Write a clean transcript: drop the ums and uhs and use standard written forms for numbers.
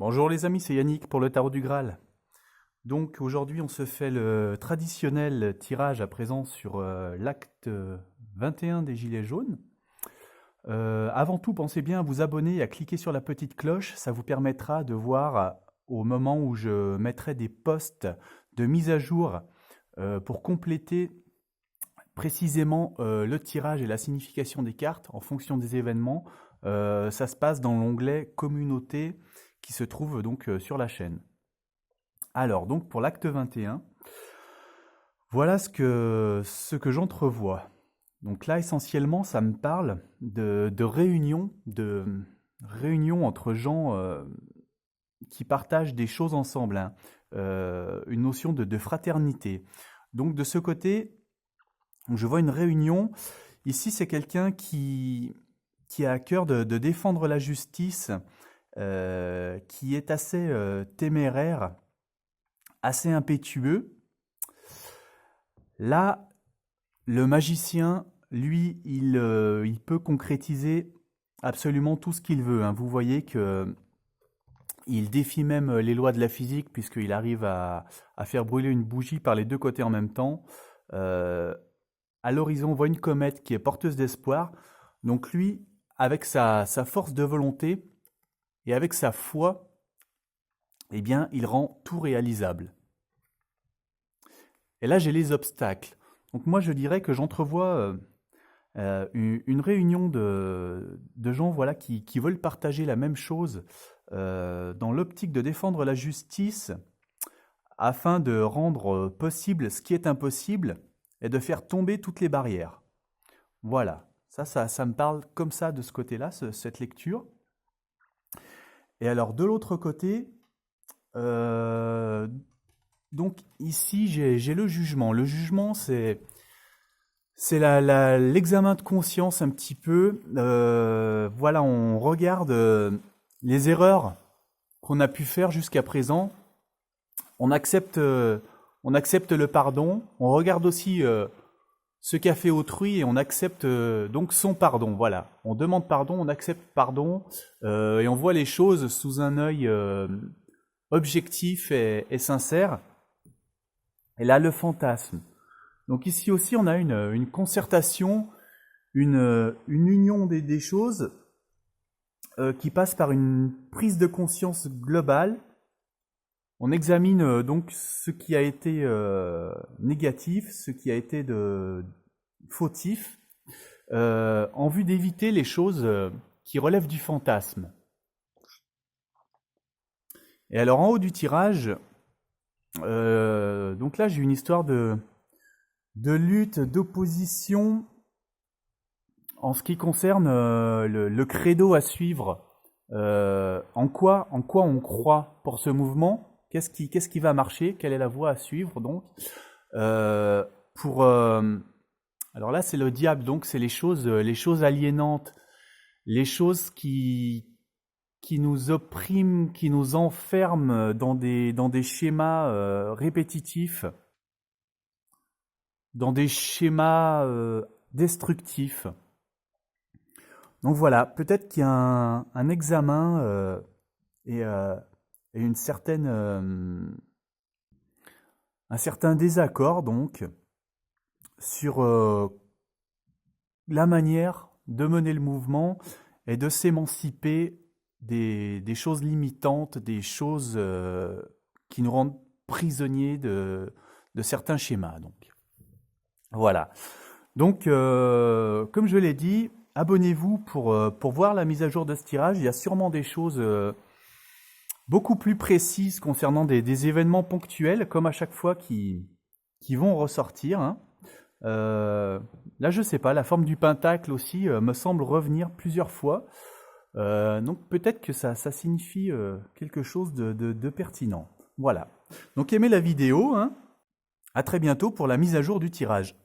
Bonjour les amis, c'est Yannick pour le Tarot du Graal. Donc aujourd'hui on se fait le traditionnel tirage à présent sur l'acte 21 des Gilets jaunes. Avant tout, pensez bien à vous abonner et à cliquer sur la petite cloche, ça vous permettra de voir au moment où je mettrai des posts de mise à jour pour compléter précisément le tirage et la signification des cartes en fonction des événements. Ça se passe dans l'onglet Communauté qui se trouve donc sur la chaîne. Alors, donc pour l'acte 21, voilà ce que j'entrevois. Donc là, essentiellement, ça me parle de réunions entre gens qui partagent des choses ensemble, hein. Une notion de fraternité. Donc de ce côté, je vois une réunion. Ici, c'est quelqu'un qui a à cœur de défendre la justice, qui est assez téméraire, assez impétueux. Là, le magicien, lui, il peut concrétiser absolument tout ce qu'il veut, hein. Vous voyez que il défie même les lois de la physique puisqu'il arrive à faire brûler une bougie par les deux côtés en même temps. À l'horizon, on voit une comète qui est porteuse d'espoir. Donc lui, avec sa force de volonté et avec sa foi, eh bien, il rend tout réalisable. Et là, j'ai les obstacles. Donc moi, je dirais que j'entrevois une réunion de gens voilà, qui veulent partager la même chose dans l'optique de défendre la justice afin de rendre possible ce qui est impossible et de faire tomber toutes les barrières. Voilà, ça me parle comme ça de ce côté-là, cette lecture. Et alors, de l'autre côté, donc ici, j'ai le jugement. Le jugement, c'est l'examen de conscience un petit peu. Voilà, on regarde les erreurs qu'on a pu faire jusqu'à présent. On accepte le pardon. On regarde aussi ce qu'a fait autrui et on accepte donc son pardon. Voilà, on demande pardon, on accepte pardon et on voit les choses sous un œil objectif et sincère. Et là, le fantasme. Donc ici aussi, on a une concertation, une union des choses qui passe par une prise de conscience globale. On examine donc ce qui a été négatif, ce qui a été fautif, en vue d'éviter les choses qui relèvent du fantasme. Et alors en haut du tirage, donc là j'ai une histoire de lutte, d'opposition en ce qui concerne le credo à suivre. En quoi on croit pour ce mouvement? Qu'est-ce qui va marcher? Quelle est la voie à suivre donc alors là c'est le diable, donc c'est les choses aliénantes, les choses qui nous oppriment, qui nous enferment dans des schémas répétitifs, dans des schémas destructifs. Donc voilà, peut-être qu'il y a un examen et un certain désaccord donc sur la manière de mener le mouvement et de s'émanciper des choses limitantes, des choses qui nous rendent prisonniers de certains schémas. Donc voilà. Donc comme je l'ai dit, abonnez-vous pour voir la mise à jour de ce tirage. Il y a sûrement des choses beaucoup plus précises concernant des événements ponctuels, comme à chaque fois, qui vont ressortir, hein. Là, je sais pas, la forme du pentacle aussi me semble revenir plusieurs fois. Donc peut-être que ça signifie quelque chose de pertinent. Voilà. Donc aimez la vidéo, hein. À très bientôt pour la mise à jour du tirage.